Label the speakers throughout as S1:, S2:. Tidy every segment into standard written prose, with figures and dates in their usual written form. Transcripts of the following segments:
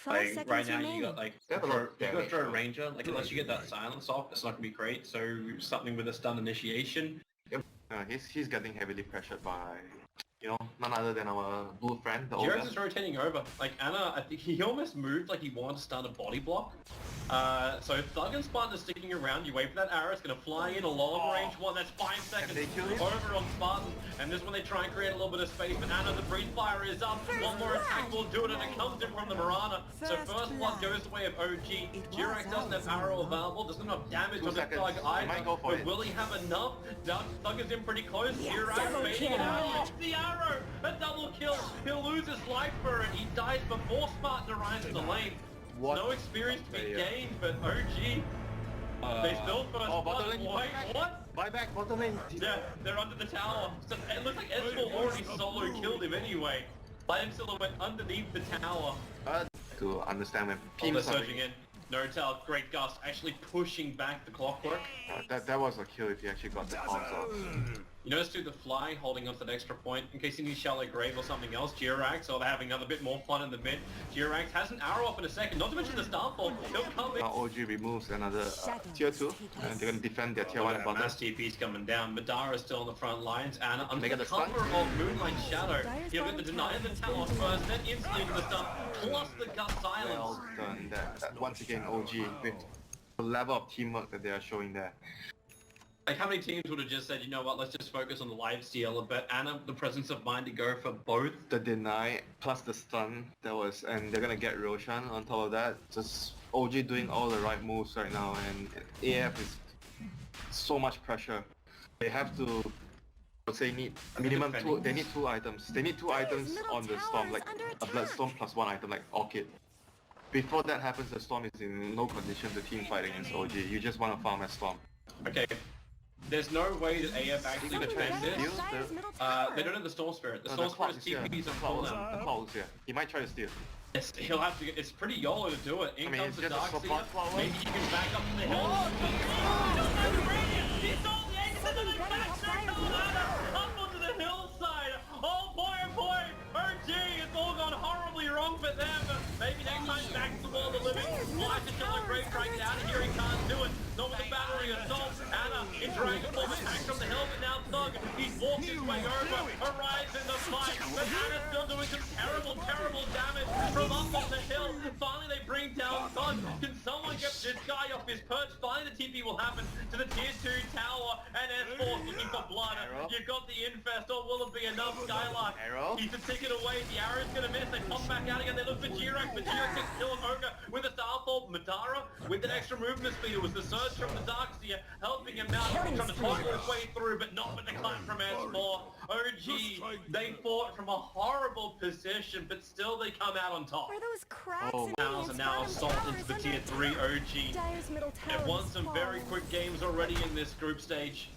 S1: Like right now you got like you got throw a ranger, like unless you get that silence off, it's not gonna be great. So something with a stun initiation.
S2: Yep. He's getting heavily pressured by, none other than our blue friend, the
S1: Jirax is rotating over. Like Anna, I think he almost moved like he wanted to start a body block. So Thug and Spartan are sticking around. You wait for that arrow. It's going to fly in a long range one. That's 5 seconds over on Spartan. And this one they try and create a little bit of space. But Anna, the breeze fire is up. One more attack will do it, and it comes in from the Marana. So first blood goes the way of OG. Jirax doesn't have arrow available. Doesn't have enough damage on the Thug either. But will he have enough? Thug is in pretty close. Jirax fading it out. Off the arrow. A double kill. He'll lose his life for it. He dies before Spartan arrives in the lane. No experience to be gained, but OG, they still first blood. Wait, what?
S2: Buy back, bottom lane.
S1: Yeah, they're under the tower. So it looks like S4 already solo killed him anyway. Lion Silhouette underneath the tower.
S2: To understand when
S1: they're surging in. No-Tail, great gust, actually pushing back the clockwork.
S2: That was a kill if he actually got the comms off.
S1: You notice through the fly, holding up that extra point, in case he needs Shallow Grave or something else. Jirax, or they're having another bit more fun in the mid. Jirax has an arrow up in a second, not to mention the Starfall. He'll come in.
S2: Now OG removes another tier 2, and they're going to defend their tier 1 and bottom.
S1: Mass TP's coming down. Madara is still on the front lines. Anna under the cover of Moonlight Shadow. He'll get the deny of the tower first, then instantly into the stun, plus the gut silence.
S2: Well done. That once again OG with the level of teamwork that they are showing there.
S1: Like how many teams would have just said, you know what, let's just focus on the live steal, but Anna, the presence of mind to go for both.
S2: The deny plus the stun, and they're gonna get Roshan on top of that. Just OG doing all the right moves right now, and AF is so much pressure. They have to, let's say, need minimum two. They need 2 items. They need 2 items on the storm, like a Bloodstorm plus 1 item, like Orchid. Before that happens, the storm is in no condition to team fight against OG. You just want to farm as storm.
S1: Okay. There's no way that AF actually defends this. They don't have the Storm Spirit. The Storm Spirit's TP's on cooldown.
S2: The Clouds, yeah. He might try to steal.
S1: Yes, he'll have to get, it's pretty YOLO to do it. In comes the Darkseer. Maybe he can back up to the hill. He stole the Aegis and then they back up onto the hillside. Oh boy, OG, it's all gone horribly wrong for them. Maybe next time back to the wall of the living. Flies to Shallow Grave, trying to get out of here. He can't do it. Not with the battery assault. Anna in Dragon Ball attack from the hill, but now Thug. He's walked his way over. Arrives in the fight. But Anna's still doing some terrible damage from up on the hill. Finally they bring down Thug. Can someone get this guy off his perch? Finally the TP will happen to the tier 2 tower. And S4 looking for blood. You've got the Infest, or will it be enough? Skylark. He's a ticket away. The arrow's gonna miss. They pop back out again. They look for Jirax, but Jirax gets killed. Ogre with a Starfall. Madara with an extra movement speed. It was the surge from the Darkseer helping him out, trying to toggle his way through, but not with the climb from S4. OG, they fought from a horrible position, but still they come out on top. And now assault into the tier 3 OG. They've won some very quick games already in this group stage.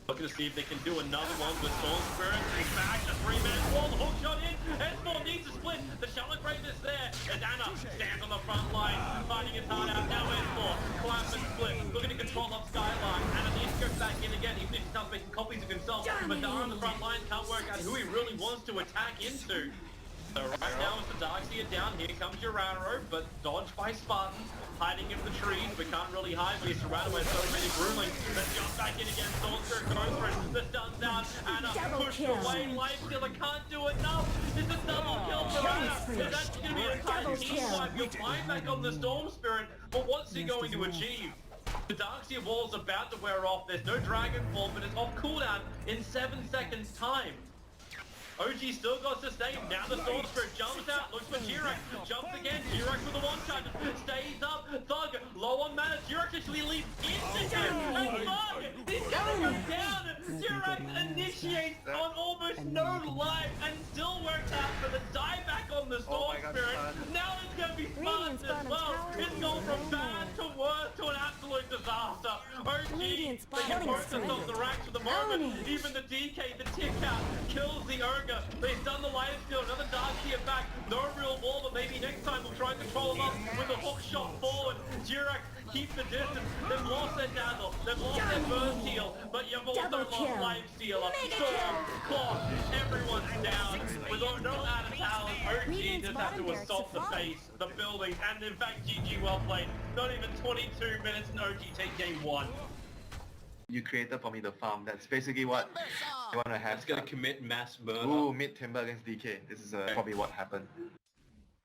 S1: Looking to see if they can do another one with Storm Spirit. He's back, the 3-man wall, the hook shot in. S4 needs a split. The Shallow Grave is there. As Anna stands on the front line, fighting his heart out. Now S4, clap and split. Looking to control up Skylark. Anna needs to go back in again, even if he starts making copies of himself. Madara on the front line can't work out who he really wants to attack into. So right now it's the Darkseer down. Here comes your arrow, but dodged by Spartan. Hiding in the trees, but can't really hide when he's surrounded by so many Broodlings. Let's jump back in again. Storm Spirit goes for it. The stun's down. Anna pushed away. Life Stealer can't do enough. It's a double kill for Anna. It's actually going to be a tight team fight. You're flying back on the Storm Spirit, but what's he going to achieve? The Darkseer wall's about to wear off. There's no Dragon Ball, but it's off cooldown in 7 seconds time. OG still got sustained. Now the Storm Spirit jumps out, looks for Jirax, jumps again. Jirax with a one-shot, stays up. Thug, low on mana. Jirax actually leaps into him. And Thug, he's gonna go down. Jirax initiates on almost no life and still works out for the dieback on the Storm Spirit. Now it's gonna be Spartan as well. It's gone from bad to worse to an absolute disaster. OG, they can post themselves the ranks for the moment. Even the DK, the tick out, kills the Ogre. They've done the Lion Steal, another Darkseer back. No real wall, but maybe next time we'll try and control them up with a hook shot forward. Jirax keeps the distance. They've lost their dazzle. They've lost their burst heal. But you've also
S3: Double
S1: lost
S3: kill.
S1: Life Stealer.
S3: Mega
S1: Storm,
S3: kill.
S1: Claw, everyone's down. With no out of towers, OG
S3: Radiant's
S1: just have to
S3: bottom barracks
S1: assault the
S3: have fallen.
S1: base, the building, and in fact, GG well played. Not even 22 minutes and OG take game 1.
S2: You created for me the farm. That's basically what you want to have.
S1: That's gonna commit mass murder.
S2: Ooh, mid Timber against DK. This is probably what happened.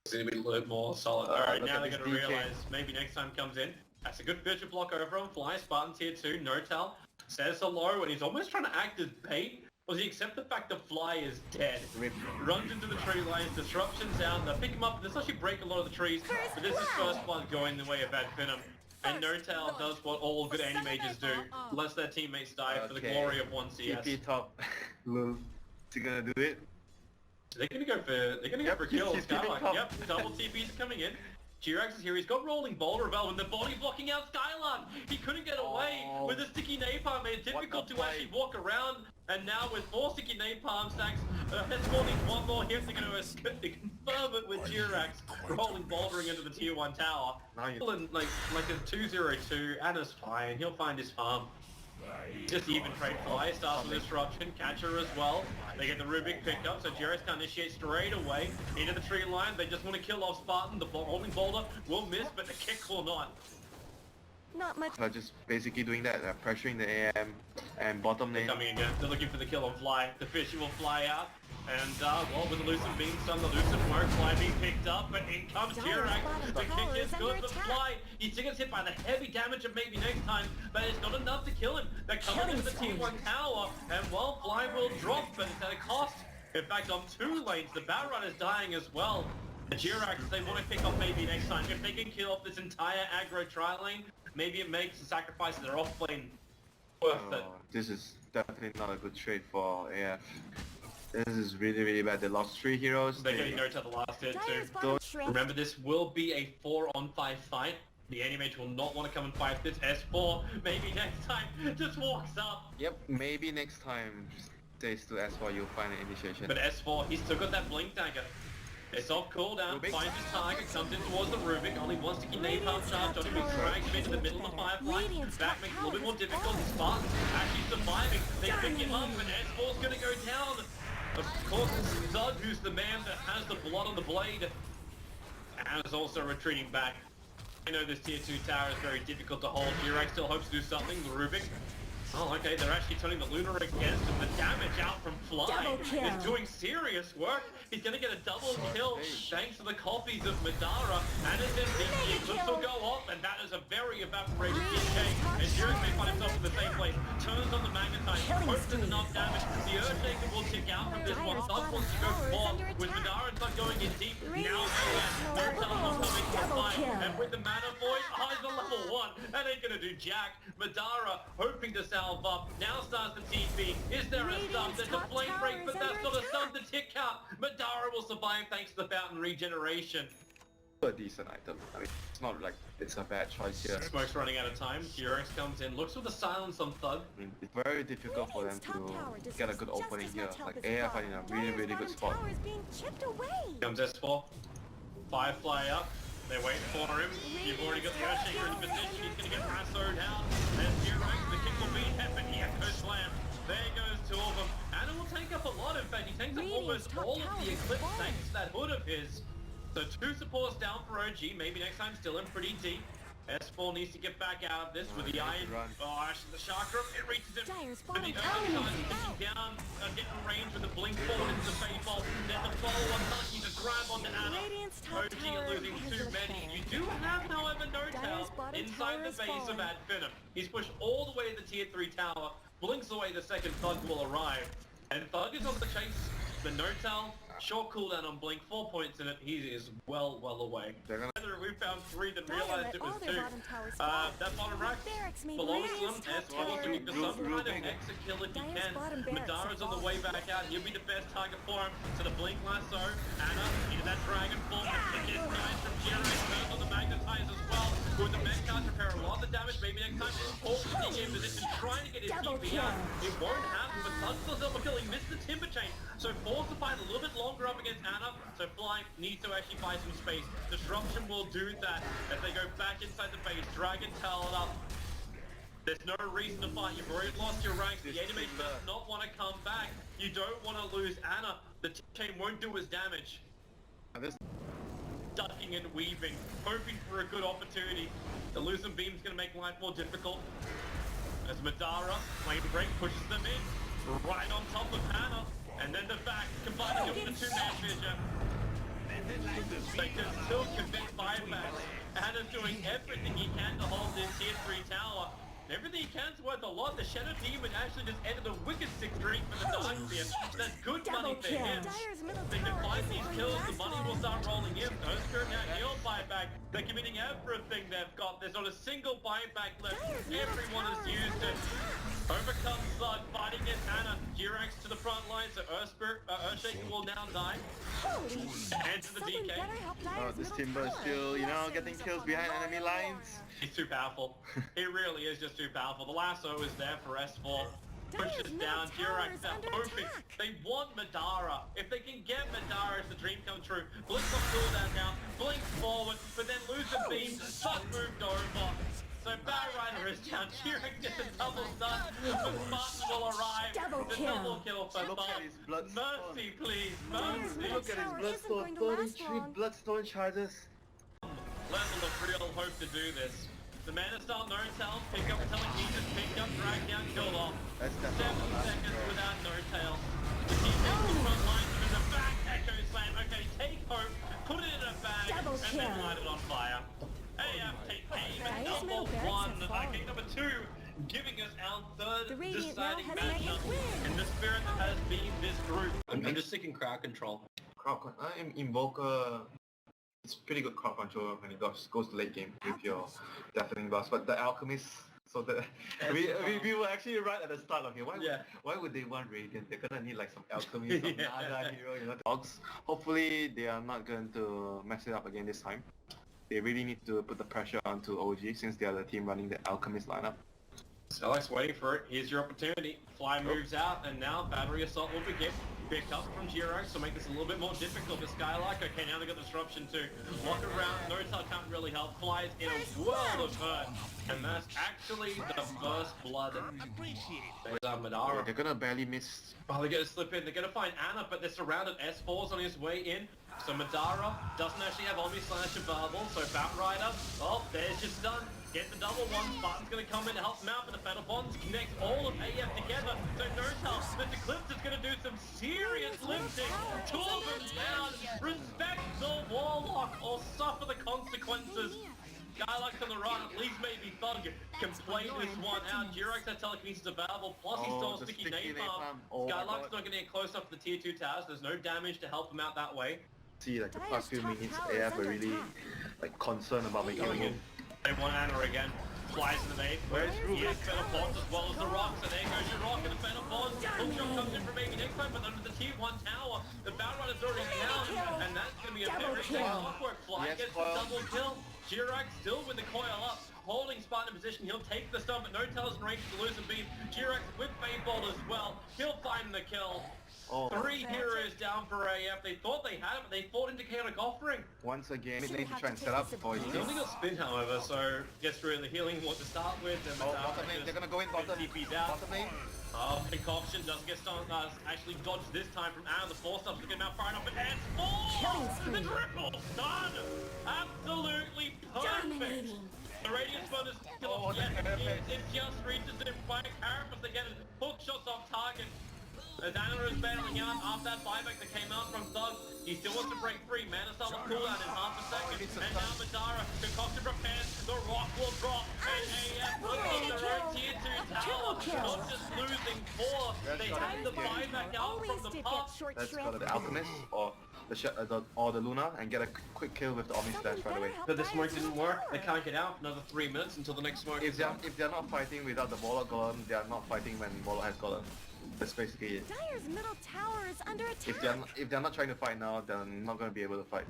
S1: It's gonna be a little more solid. Alright,
S2: look
S1: now
S2: at
S1: they're
S2: this
S1: gonna
S2: DK.
S1: realize maybe next time comes in. That's a good virtual block over on Fly. Spartan tier 2, no-tell. Says hello, and he's almost trying to act as bait. Does he accept the fact that Fly is dead?
S2: Rip.
S1: Runs into the tree lines, disruptions down, they'll pick him up, they'll actually break a lot of the trees, but this is first blood going the way of Bad Venom. And no-tell does what all good animages do, lets their teammates die for the
S2: Okay.
S1: glory of 1 CS.
S2: TP top. Lul. Is he gonna do it?
S1: They're gonna go for kills.
S2: he's giving
S1: Skylark.
S2: top.
S1: Yep, double TPs are coming in. Jirax is here. He's got rolling boulder Rebel and the body blocking out Skylark. He couldn't get away
S2: Oh.
S1: with the sticky napalm. Made it difficult
S2: the
S1: to actually
S2: fight?
S1: walk around. And now with 4 sticky napalm stacks, Hezbollah needs 1 more hit. They're going to confirm it with Jirax rolling bouldering into the tier 1 tower.
S2: Now you-
S1: Like a 2-0-2. Anna's fine. He'll find his farm. Just even trade Fly, starts with disruption, catcher as well. They get the Rubik picked up, so Jirax can initiate straight away into the tree line. They just want to kill off Spartan. The rolling boulder will miss, but the kick will not.
S3: Not much.
S2: They're just basically doing that. They're pressuring the AM and bottom lane.
S1: Coming again, they're looking for the kill on Fly. The Fishy will fly out. And, well, with the Lucent being stunned, the Lucent won't. Fly being picked up, but in comes Jirax. The kick is good for Fly. He still gets hit by the heavy damage of maybe next time, but it's not enough to kill him. They're coming into the tier 1 tower, and, well, Fly will drop, but it's at a cost. In fact, on 2 lanes, the Batrun is dying as well. The Jirax, they want to pick up maybe next time. If they can kill off this entire aggro tri lane, maybe it makes the sacrifice of their off lane worth it.
S2: This is definitely not a good trade for AF. This is really, really bad. They lost 3 heroes.
S1: They're getting no to the last hit
S3: Dyer's
S1: too.
S3: bottom shrimp.
S1: Remember, this will be a 4-on-5 fight. The Animage will not want to come and fight this. S4, maybe next time, just walks up.
S2: Yep, maybe next time stays to S4 you'll find an initiation.
S1: But S4, he's still got that Blink Dagger. It's off cooldown,
S2: Rubik.
S1: finds his target, comes in towards the Rubik, only 1 sticky napalm charge on him, he drags him into the middle of the firefight.
S3: Radiant's
S1: That
S3: top
S1: makes it a little bit more
S3: tower is
S1: difficult.
S3: falling.
S1: Spartans actually surviving. They pick him up, and S4's gonna go down. Of course, it's Zug who's the man that has the blood on the blade. And is also retreating back. I know this tier 2 tower is very difficult to hold. Jirax still hopes to do something. The Rubik. Oh, okay, they're actually turning the Lunar against him. The damage out from Fly
S3: Double kill.
S1: is doing serious work. He's gonna get a double kill thanks to the copies of Madara. And his MVP eclipse will go off, and that is a very evaporated DK. And Jirax may find himself in the same place. Turns on the Magnetite, hopes there's enough damage. The Earthshaker will tick out from this one. Thug wants to go forward with Madara not going in deep. Now no time will come into the fight. And with the mana void, he's a level 1. That ain't gonna do jack. Madara hoping to salve up. Now starts the TP. Is there a stun? There's a flame break, but that's not a stun to tick out. Madara will survive thanks to the fountain regeneration.
S2: A decent item. I mean, it's not like it's a bad choice here.
S1: Smoke's running out of time. Jirax comes in, looks for the silence on Thug.
S2: I mean, it's very difficult for them to get a good opening here. Like AF are in a really, really good spot.
S3: Tower is being chipped away.
S1: Comes S4. Firefly up. They wait for him. You've already got the Earthshaker in position. He's going to get Rassoed out. And Jirax, the kick will be hit, but he echo slam. There goes 2 of them. And it will take up a lot. In fact, he takes up almost all of the Eclipse thanks to that hood of his. So 2 supports down for OG. Maybe next time still in pretty deep. S4 needs to get back out of this with the iron. Oh, the chakra, it reaches him.
S3: Dyer's
S1: But the
S3: bottom
S1: Earth
S3: tower
S1: is
S3: is
S1: ticking down, getting range with the blink forward into the face ball. Then the follow-on touch, he's a grab onto Anna.
S3: Radiant's top
S1: OG
S3: tower
S1: are losing
S3: has
S1: too
S3: looked
S1: many.
S3: better.
S1: You do have, however, no
S3: Dyer's
S1: tell
S3: bottom
S1: inside
S3: tower
S1: the
S3: is
S1: base of
S3: fallen.
S1: Ad Venom. He's pushed all the way to the tier 3 tower, blinks away the second Thug will arrive. And Thug is on the chase. The no-tell, short cooldown on Blink, 4 points in it. He is well away.
S2: They're gonna
S1: We found 3, then
S3: Dyer
S1: realized
S3: let
S1: it was
S3: all
S1: 2.
S3: their bottom towers fall.
S1: That bottom rack
S3: Barracks made
S1: belongs to
S3: Radiant's
S1: them.
S3: top
S1: S4
S3: tower
S1: looking for some kind of
S2: Rubik.
S1: exit kill if you
S3: Dyer's
S1: can.
S3: bottom barracks
S1: Madara's
S3: have
S1: on the way
S3: fallen.
S1: back out. He'll be the best target for him. To the Blink Lasso. Anna into that Dragon Form. It is nice from Jirax. Turns on the Magnetize as well. With the Med cards repair a lot of the damage. Maybe next time. All the DK position trying to get his
S3: Double
S1: TP
S3: kill.
S1: out. It won't happen, but Thug still self-kill. He missed the Timber Chain. So forced to fight a little bit longer up against Anna. So Fly needs to actually buy some space. Disruption will do that as they go back inside the base. Dragon towel up. There's no reason to fight. You've already lost your ranks. The enemy does not want to come back. You don't want to lose Anna. The chain won't do as damage. Ducking and weaving, hoping for a good opportunity. The losing beam's going to make life more difficult. As Madara, Flame Break pushes them in, right on top of Anna. And then the back, combining it with the two-man vision. They can still commit buybacks. Anna's doing everything he can to hold this tier 3 tower. Everything he can's worth a lot. The Shadow Demon actually just ended a wicked 6 streak for the Darkseer. That's good money for him. They can find these kills, the money will start rolling in. Earthspirit now heal buyback. They're committing everything they've got. There's not a single buyback left. Everyone has used it. Overcome Slug, fighting against Anna. Jirax to the front line, so Earthshaker will now die. And to the DK.
S2: Oh, this Timber is still, you know, getting kills behind enemy lines.
S1: He's too powerful. He really is just too powerful. The lasso is there for S4. Pushes down, Jirax now hoping. They want Madara. If they can get Madara, it's the dream come true. Blink on cooldown now, blink forward, but then lose the beam. Suck moved over. So Bad Rider is down. Jirax gets a double stun. The Spartan will arrive. The double kill for Bob. Mercy, please. Mercy.
S2: Look at his Bloodstone, 33 Bloodstone charges.
S1: Level of real hope to do this. The Mana Style, no tail, pick up telekinesis, pick up, drag down, kill off. 7 seconds without no tail. The team takes the front line, in the back, Echo Slam. Okay, take hope, put it in a bag, and then light it on fire. AF take aim and double one. Game number 2, giving us our third deciding matchup in the spirit that has been this group. I'm just seeking crowd control.
S2: Invoker. It's pretty good crowd control when it goes to late game with your deafening blast, but the Alchemist, so the we were actually right at the start of here. Why would they want Radiant? They're gonna need like some Alchemist, some Naga hero, you know. Dogs. Hopefully they are not going to mess it up again this time. They really need to put the pressure onto OG since they are the team running the Alchemist lineup.
S1: Alex waiting for it. Here's your opportunity. Fly moves out, and now Battery Assault will begin. Pick up from Jirax to make this a little bit more difficult for Skylark. Okay, now they got Disruption too. Walk around, No-Tail can't really help. Fly is in a world of hurt. And that's actually the first blood. There's Madara.
S2: They're gonna barely miss.
S1: Oh, they're gonna slip in. They're gonna find Anna, but they're surrounded. S4's on his way in. So Madara doesn't actually have Omni Slash available. So Batrider, oh, there's your stun. Get the double one. Spartan's gonna come in to help him out, but the Fatal Bonds connect all of AF together. So No-Tail, but Eclipse is gonna do some serious lifting. 2 of them down. Respect the Warlock or suffer the consequences. Skylark's on the run, at least maybe Thug can play this one out. Jirax has telekinesis available, plus he's still sticky napalm. Skylark's not going to get close enough to the tier 2 towers, there's no damage to help him out that way.
S2: See, like the past few minutes, AF are really like concerned about making a move.
S1: They want Anna again. Flies in the bait.
S2: Where's Ruby?
S1: He has Fatal Bonds as well as the rocks, and there goes your rock, and the Fatal Bonds. Hookshot comes in for maybe next time, but under the tier 1 tower, the Batrider's already down, and that's going to be a very big clockwork. Fly gets the double kill. Jirax still with the coil up, holding Spartan in position. He'll take the stun, but No-Tail's in range to lose a beam. Jirax with Fadebolt as well. He'll find the kill. 3 heroes down for AF. They thought they had it, but they fought into Chaotic Offering.
S2: Once again, mid lane to try and set up for you.
S1: He only got spin, however, so gets through the healing what to start with. And
S2: bottom lane, they're gonna go in bottom. Bottom lane.
S1: Oh, Concoction doesn't get stunned, actually dodged this time from Anna. The 4-stop's looking out far enough, but S4! The triple stun! Absolutely perfect! The Radiant Spun is still it just reaches it by Carapace. They get it. Hook shots off target. As Anna is battling out after that buyback that came out from Thug, he still wants to break free. Mana Style will cool out in half a second. And now Madara, Concoction prepares, the rock will drop, and AF looks on their own tier 2 tower. Not just losing 4, they have the buyback out from the pop.
S2: Let's go to the Alchemist or the Luna and get a quick kill with the Omni Slash right away.
S1: But the smoke didn't work. They can't get out for another 3 minutes until the next smoke.
S2: If they're not fighting without the Warlock Golem, they are not fighting when Warlock has Golem. That's basically it.
S3: Dire's middle tower is under attack.
S2: If they're not trying to fight now, they're not going to be able to fight.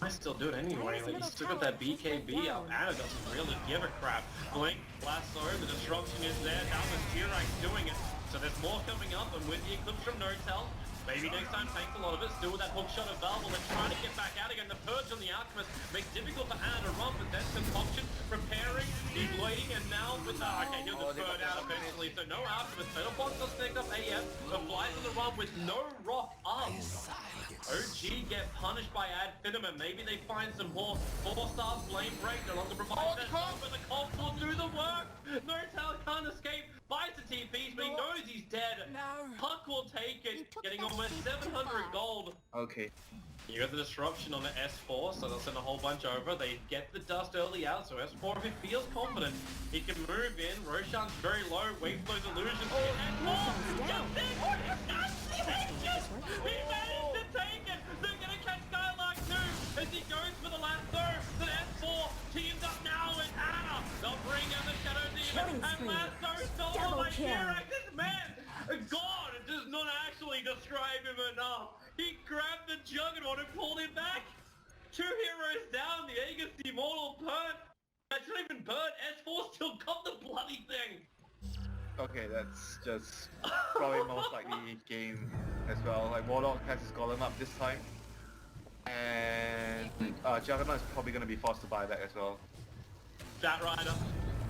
S1: I still do it anyway. Like, you still got that BKB out. Anna doesn't really give a crap. Blink, Lasso, the disruption is there. Now the Jirax doing it. So there's more coming up, and with the Eclipse from No-Tail, Maybe next time takes a lot of it. Still with that hook shot available. They're trying to get back out again. The purge on the Alchemist makes it difficult for Anna to run, but then Concoction preparing, deploying, and now with the... Okay, he'll just burn out eventually. So no Alchemist. Metalbox does pick up AF, but flies on the run with no rock up. OG get punished by Ad Finneman. Maybe they find some more 4-star flame break. They're on the provide that stuff, but the Colt will do the work. No Tail can't escape. Buys the TPs, but he knows he's dead.
S3: No.
S1: Puck will take it, getting almost 700 gold.
S2: Okay.
S1: You got the disruption on the S4, so they'll send a whole bunch over. They get the dust early out, so S4, if he feels confident, he can move in. Roshan's very low, wait for those illusions. S4 jumps in! He managed to take it! They're gonna catch Skylark too! As he goes for the lasso, the S4 teams up now with Anna! They'll bring out the Shadow Demon, and lasso stolen by T-Rex! This man, God, does not actually describe him enough! He grabbed the Juggernaut and pulled him back! 2 heroes down, the Aegis, the Immortal burnt! That's not even burnt, S4 still got the bloody thing!
S2: Okay, that's just probably most likely game as well. Like Warlock has his golem up this time. And Juggernaut is probably going to be forced to buy that as well.
S1: Fat Rider,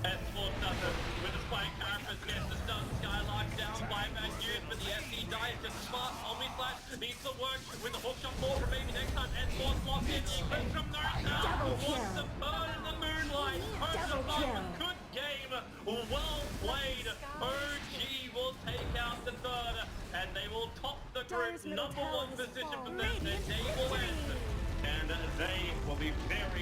S1: S4 does it with the spike carapace, gets the stun, Skylark down, buyback used, but the SC dies just as fast. Omni Slash needs to work with the hookshot 4 for maybe next time. S4's locked in, the eclipse from Northtown wants the burn in the moonlight. Over the phone, good game, well played. OG will take out the third, and they will top the group #1 position for them. Their day will end, and they will be very